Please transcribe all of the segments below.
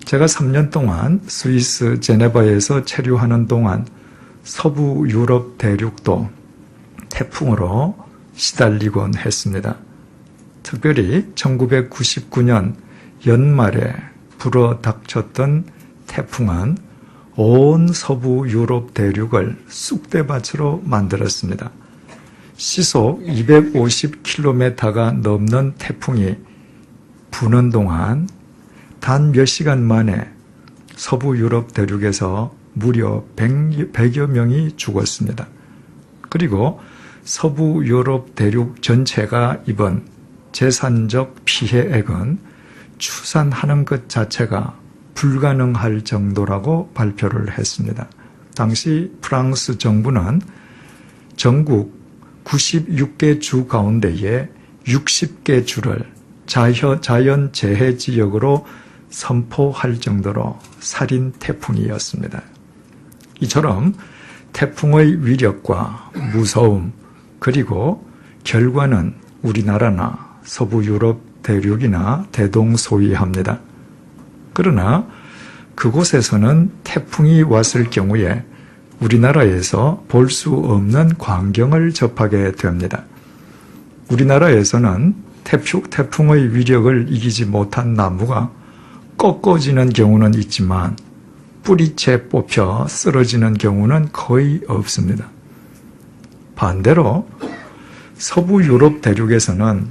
제가 3년 동안 스위스 제네바에서 체류하는 동안 서부 유럽 대륙도 태풍으로 시달리곤 했습니다. 특별히 1999년 연말에 불어닥쳤던 태풍은 온 서부 유럽 대륙을 쑥대밭으로 만들었습니다. 시속 250km가 넘는 태풍이 부는 동안 단 몇 시간 만에 서부 유럽 대륙에서 무려 100여 명이 죽었습니다. 그리고 서부 유럽 대륙 전체가 입은 재산적 피해액은 추산하는 것 자체가 불가능할 정도라고 발표를 했습니다. 당시 프랑스 정부는 전국 96개 주 가운데에 60개 주를 자연재해 지역으로 선포할 정도로 살인 태풍이었습니다. 이처럼 태풍의 위력과 무서움 그리고 결과는 우리나라나 서부 유럽 대륙이나 대동소이합니다. 그러나 그곳에서는 태풍이 왔을 경우에 우리나라에서 볼 수 없는 광경을 접하게 됩니다. 우리나라에서는 태풍의 위력을 이기지 못한 나무가 꺾어지는 경우는 있지만 뿌리채 뽑혀 쓰러지는 경우는 거의 없습니다. 반대로 서부 유럽 대륙에서는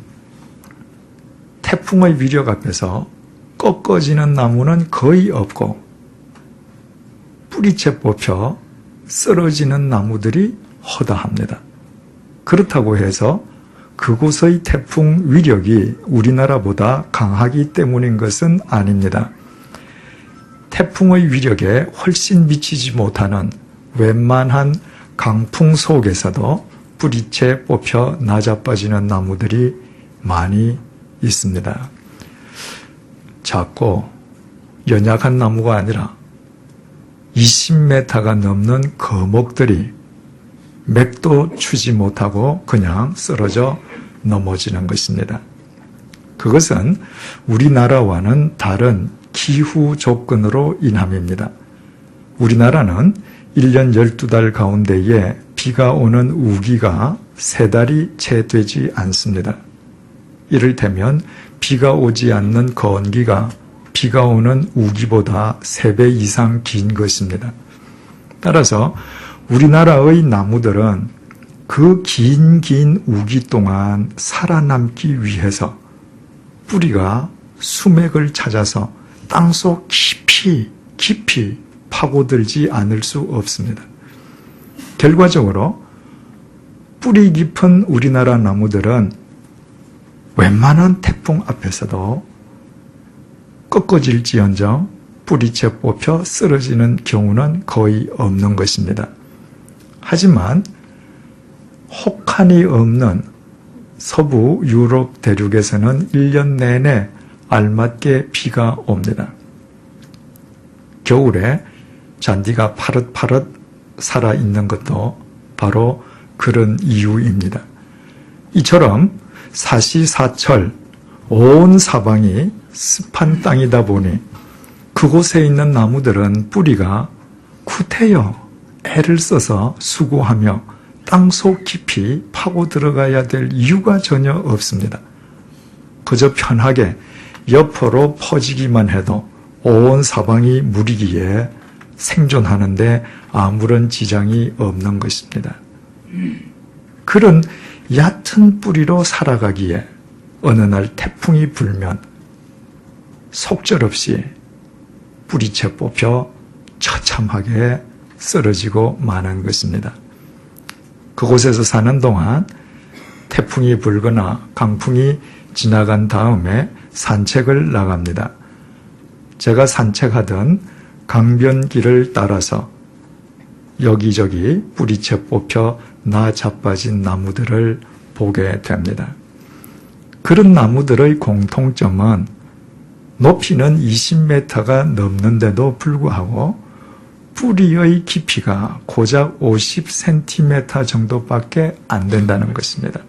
태풍의 위력 앞에서 꺾어지는 나무는 거의 없고 뿌리채 뽑혀 쓰러지는 나무들이 허다합니다. 그렇다고 해서 그곳의 태풍 위력이 우리나라보다 강하기 때문인 것은 아닙니다. 태풍의 위력에 훨씬 미치지 못하는 웬만한 강풍 속에서도 뿌리채 뽑혀 나자빠지는 나무들이 많이 있습니다. 작고 연약한 나무가 아니라 20m가 넘는 거목들이 맥도 추지 못하고 그냥 쓰러져 넘어지는 것입니다. 그것은 우리나라와는 다른 기후 조건으로 인함입니다. 우리나라는 1년 12달 가운데에 비가 오는 우기가 3달이 채 되지 않습니다. 이를테면 비가 오지 않는 건기가 비가 오는 우기보다 3배 이상 긴 것입니다. 따라서 우리나라의 나무들은 그 긴 우기 동안 살아남기 위해서 뿌리가 수맥을 찾아서 땅속 깊이 파고들지 않을 수 없습니다. 결과적으로 뿌리 깊은 우리나라 나무들은 웬만한 태풍 앞에서도 꺾어질지언정 뿌리채 뽑혀 쓰러지는 경우는 거의 없는 것입니다. 하지만 혹한이 없는 서부 유럽 대륙에서는 1년 내내 알맞게 비가 옵니다. 겨울에 잔디가 파릇파릇 살아있는 것도 바로 그런 이유입니다. 이처럼 사시사철 온 사방이 습한 땅이다 보니 그곳에 있는 나무들은 뿌리가 구태여 애를 써서 수고하며 땅속 깊이 파고 들어가야 될 이유가 전혀 없습니다. 그저 편하게 옆으로 퍼지기만 해도 온 사방이 물이기에 생존하는데 아무런 지장이 없는 것입니다. 그런 얕은 뿌리로 살아가기에 어느 날 태풍이 불면 속절없이 뿌리채 뽑혀 처참하게 쓰러지고 마는 것입니다. 그곳에서 사는 동안 태풍이 불거나 강풍이 지나간 다음에 산책을 나갑니다. 제가 산책하던 강변길을 따라서 여기저기 뿌리채 뽑혀 나자빠진 나무들을 보게 됩니다. 그런 나무들의 공통점은 높이는 20m가 넘는데도 불구하고 뿌리의 깊이가 고작 50cm 정도밖에 안 된다는 것입니다.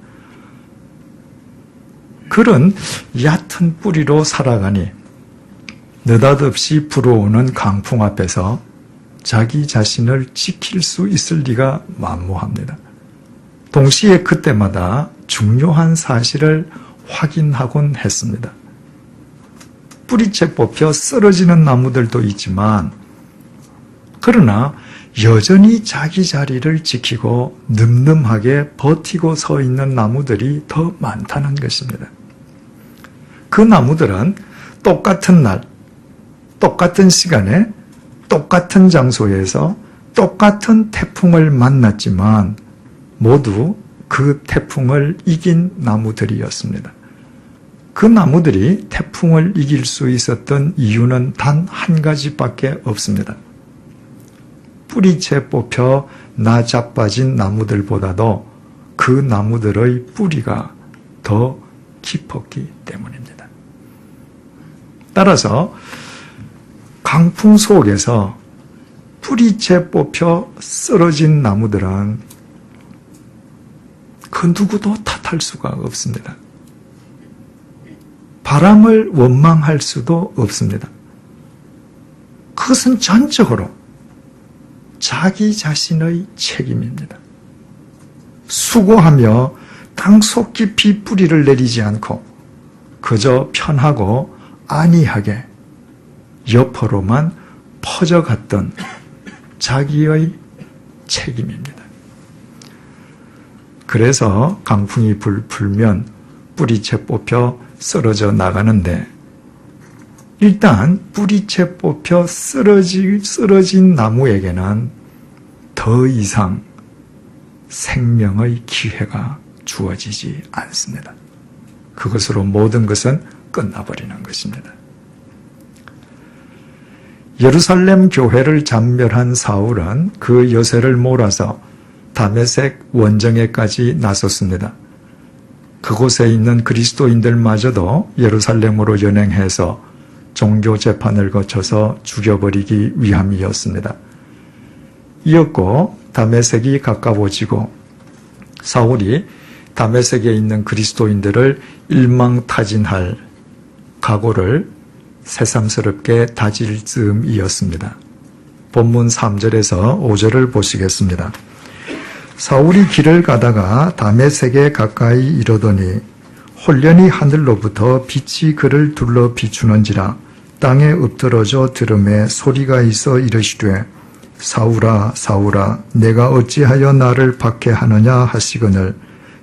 그런 얕은 뿌리로 살아가니 느닷없이 불어오는 강풍 앞에서 자기 자신을 지킬 수 있을 리가 만무합니다. 동시에 그때마다 중요한 사실을 확인하곤 했습니다. 뿌리채 뽑혀 쓰러지는 나무들도 있지만 그러나 여전히 자기 자리를 지키고 늠름하게 버티고 서 있는 나무들이 더 많다는 것입니다. 그 나무들은 똑같은 날, 똑같은 시간에, 똑같은 장소에서 똑같은 태풍을 만났지만 모두 그 태풍을 이긴 나무들이었습니다. 그 나무들이 태풍을 이길 수 있었던 이유는 단 한 가지밖에 없습니다. 뿌리채 뽑혀 나자빠진 나무들보다도 그 나무들의 뿌리가 더 깊었기 때문입니다. 따라서 강풍 속에서 뿌리채 뽑혀 쓰러진 나무들은 그 누구도 탓할 수가 없습니다. 바람을 원망할 수도 없습니다. 그것은 전적으로 자기 자신의 책임입니다. 수고하며 땅속 깊이 뿌리를 내리지 않고 그저 편하고 안이하게 옆으로만 퍼져갔던 자기의 책임입니다. 그래서 강풍이 불면 뿌리채 뽑혀 쓰러져 나가는데 일단 뿌리채 뽑혀 쓰러진 나무에게는 더 이상 생명의 기회가 주어지지 않습니다. 그것으로 모든 것은 끝나버리는 것입니다. 예루살렘 교회를 잔멸한 사울은 그 여세를 몰아서 다메섹 원정에까지 나섰습니다. 그곳에 있는 그리스도인들마저도 예루살렘으로 연행해서 종교 재판을 거쳐서 죽여버리기 위함이었습니다. 이었고 다메섹이 가까워지고 사울이 다메섹에 있는 그리스도인들을 일망타진할 각오를 새삼스럽게 다질 즈음이었습니다. 본문 3절에서 5절을 보시겠습니다. 사울이 길을 가다가 다메섹에 가까이 이르더니 홀련히 하늘로부터 빛이 그를 둘러 비추는지라 땅에 엎드러져 들음에 소리가 있어 이르시되 사울아 사울아 내가 어찌하여 나를 박해하느냐 하시거늘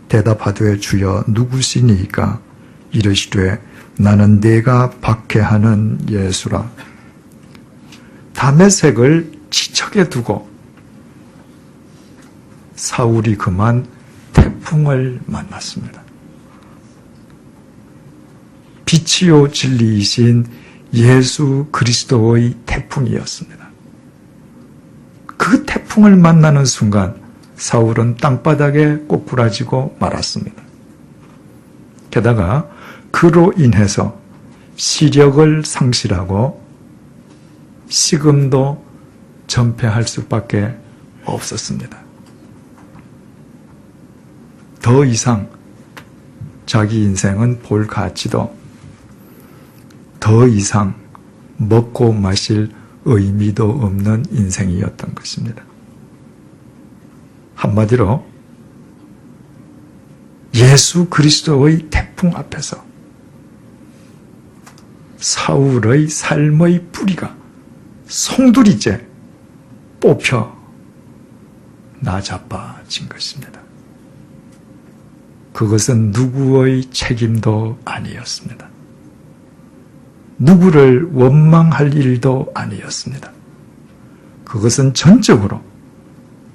대답하되 주여 누구시니이까 이르시되 나는 네가 박해하는 예수라. 다메섹을 지척에 두고 사울이 그만 태풍을 만났습니다. 빛이요 진리이신 예수 그리스도의 태풍이었습니다. 그 태풍을 만나는 순간 사울은 땅바닥에 꼬꾸라지고 말았습니다. 게다가 그로 인해서 시력을 상실하고 식음도 전폐할 수밖에 없었습니다. 더 이상 자기 인생은 볼 가치도 더 이상 먹고 마실 의미도 없는 인생이었던 것입니다. 한마디로 예수 그리스도의 태풍 앞에서 사울의 삶의 뿌리가 송두리째 뽑혀 나자빠진 것입니다. 그것은 누구의 책임도 아니었습니다. 누구를 원망할 일도 아니었습니다. 그것은 전적으로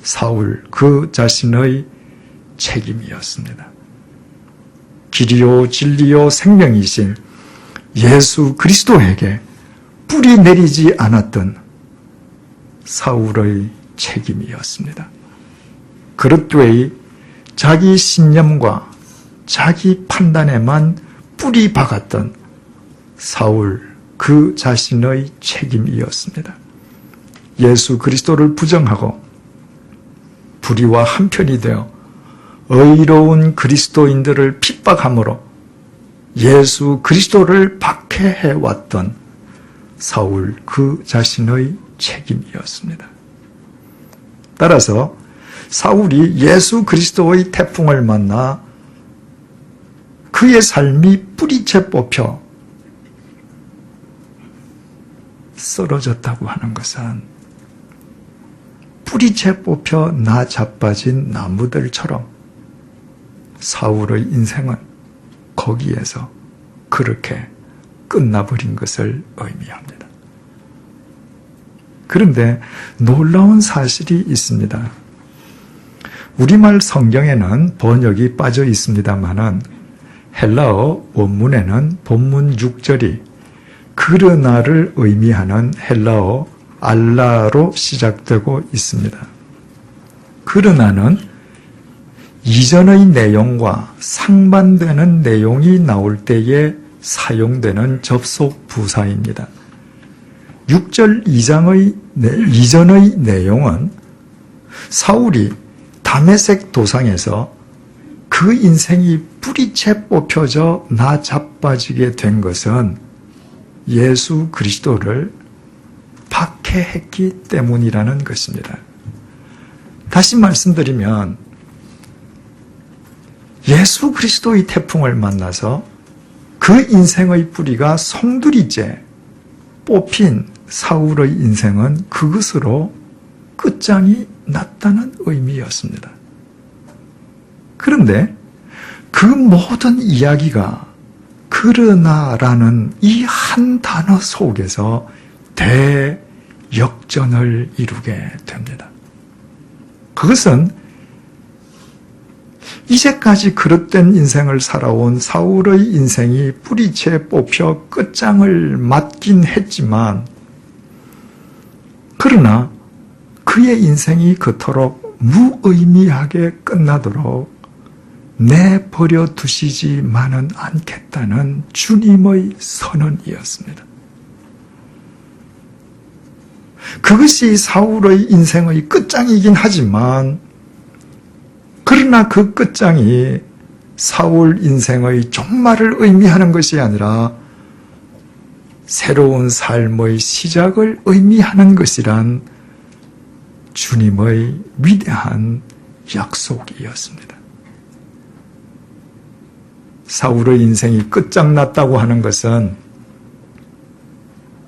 사울 그 자신의 책임이었습니다. 길이요 진리요 생명이신 예수 그리스도에게 뿌리 내리지 않았던 사울의 책임이었습니다. 그릇되이 자기 신념과 자기 판단에만 뿌리 박았던 사울 그 자신의 책임이었습니다. 예수 그리스도를 부정하고 불의와 한편이 되어 의로운 그리스도인들을 핍박함으로 예수 그리스도를 박해해왔던 사울 그 자신의 책임이었습니다. 따라서 사울이 예수 그리스도의 태풍을 만나 그의 삶이 뿌리채 뽑혀 쓰러졌다고 하는 것은 뿌리채 뽑혀 나 자빠진 나무들처럼 사울의 인생은 거기에서 그렇게 끝나버린 것을 의미합니다. 그런데 놀라운 사실이 있습니다. 우리말 성경에는 번역이 빠져 있습니다만은 헬라어 원문에는 본문 6절이 그러나를 의미하는 헬라어 알라로 시작되고 있습니다. 그러나는 이전의 내용과 상반되는 내용이 나올 때에 사용되는 접속 부사입니다. 6절 이전의 내용은 사울이 다메섹 도상에서 그 인생이 뿌리채 뽑혀져 나 자빠지게 된 것은 예수 그리스도를 박해했기 때문이라는 것입니다. 다시 말씀드리면 예수 그리스도의 태풍을 만나서 그 인생의 뿌리가 송두리째 뽑힌 사울의 인생은 그것으로 끝장이 났다는 의미였습니다. 그런데 그 모든 이야기가 그러나라는 이 한 단어 속에서 대역전을 이루게 됩니다. 그것은 이제까지 그릇된 인생을 살아온 사울의 인생이 뿌리채 뽑혀 끝장을 맞긴 했지만 그러나 그의 인생이 그토록 무의미하게 끝나도록 내버려 두시지만은 않겠다는 주님의 선언이었습니다. 그것이 사울의 인생의 끝장이긴 하지만 그러나 그 끝장이 사울 인생의 종말을 의미하는 것이 아니라 새로운 삶의 시작을 의미하는 것이란 주님의 위대한 약속이었습니다. 사울의 인생이 끝장났다고 하는 것은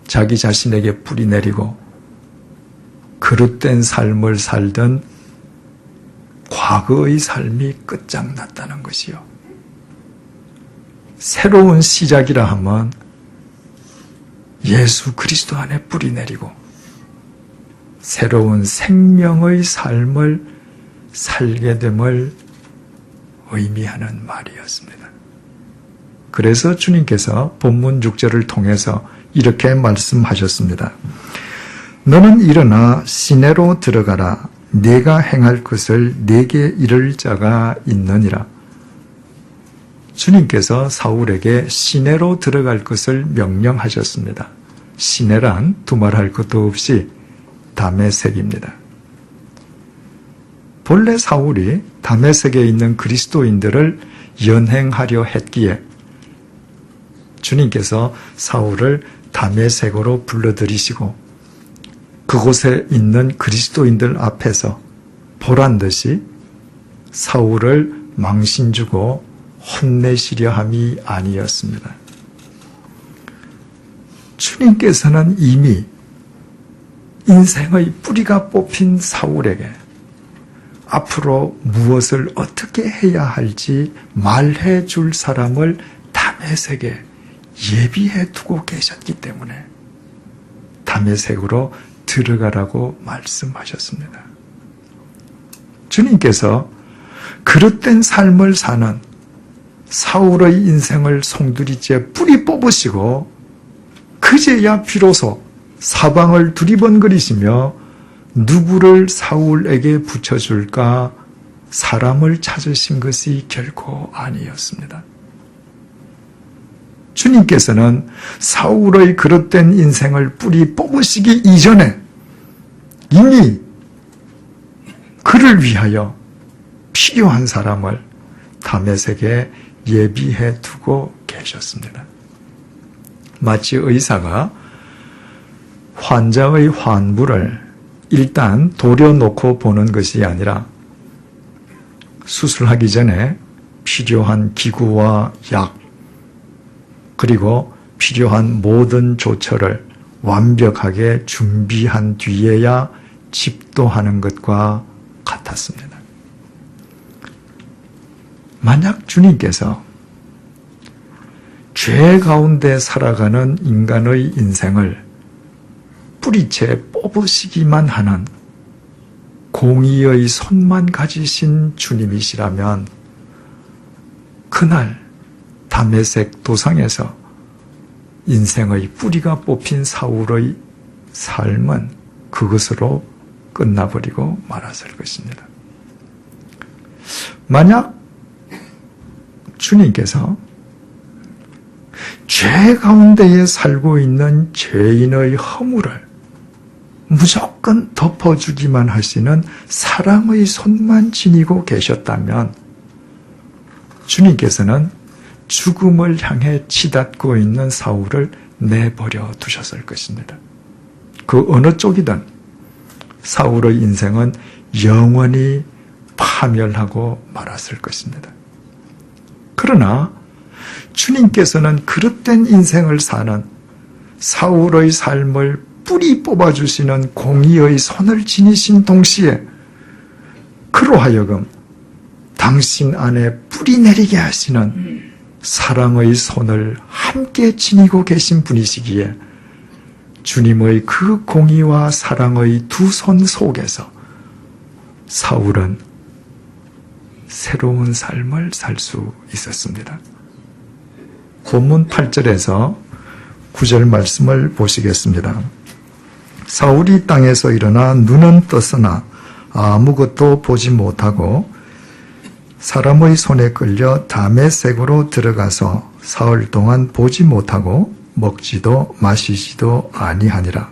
자기 자신에게 뿌리 내리고 그릇된 삶을 살던 과거의 삶이 끝장났다는 것이요. 새로운 시작이라 하면 예수 그리스도 안에 뿌리 내리고 새로운 생명의 삶을 살게 됨을 의미하는 말이었습니다. 그래서 주님께서 본문 6절을 통해서 이렇게 말씀하셨습니다. 너는 일어나 시내로 들어가라. 네가 행할 것을 네게 이를 자가 있느니라. 주님께서 사울에게 시내로 들어갈 것을 명령하셨습니다. 시내란 두말할 것도 없이 다메섹입니다. 본래 사울이 다메섹에 있는 그리스도인들을 연행하려 했기에 주님께서 사울을 다메섹으로 불러들이시고 그곳에 있는 그리스도인들 앞에서 보란듯이 사울을 망신주고 혼내시려 함이 아니었습니다. 주님께서는 이미 인생의 뿌리가 뽑힌 사울에게 앞으로 무엇을 어떻게 해야 할지 말해 줄 사람을 다메섹에 예비해 두고 계셨기 때문에 다메섹으로 들어가라고 말씀하셨습니다. 주님께서 그릇된 삶을 사는 사울의 인생을 송두리째 뿌리 뽑으시고 그제야 비로소 사방을 두리번거리시며 누구를 사울에게 붙여줄까 사람을 찾으신 것이 결코 아니었습니다. 주님께서는 사울의 그릇된 인생을 뿌리 뽑으시기 이전에 이미 그를 위하여 필요한 사람을 다메섹에 예비해 두고 계셨습니다. 마치 의사가 환자의 환부를 일단 도려놓고 보는 것이 아니라 수술하기 전에 필요한 기구와 약 그리고 필요한 모든 조처를 완벽하게 준비한 뒤에야 집도하는 것과 같았습니다. 만약 주님께서 죄 가운데 살아가는 인간의 인생을 뿌리채 뽑으시기만 하는 공의의 손만 가지신 주님이시라면 그날 다메섹 도상에서 인생의 뿌리가 뽑힌 사울의 삶은 그것으로 끝나버리고 말았을 것입니다. 만약 주님께서 죄 가운데에 살고 있는 죄인의 허물을 무조건 덮어주기만 하시는 사랑의 손만 지니고 계셨다면 주님께서는 죽음을 향해 치닫고 있는 사울을 내버려 두셨을 것입니다. 그 어느 쪽이든 사울의 인생은 영원히 파멸하고 말았을 것입니다. 그러나 주님께서는 그릇된 인생을 사는 사울의 삶을 뿌리 뽑아주시는 공의의 손을 지니신 동시에 그로 하여금 당신 안에 뿌리 내리게 하시는 사랑의 손을 함께 지니고 계신 분이시기에 주님의 그 공의와 사랑의 두 손 속에서 사울은 새로운 삶을 살 수 있었습니다. 본문 8절에서 9절 말씀을 보시겠습니다. 사울이 땅에서 일어나 눈은 떴으나 아무것도 보지 못하고 사람의 손에 끌려 다메섹으로 들어가서 사흘 동안 보지 못하고 먹지도 마시지도 아니하니라.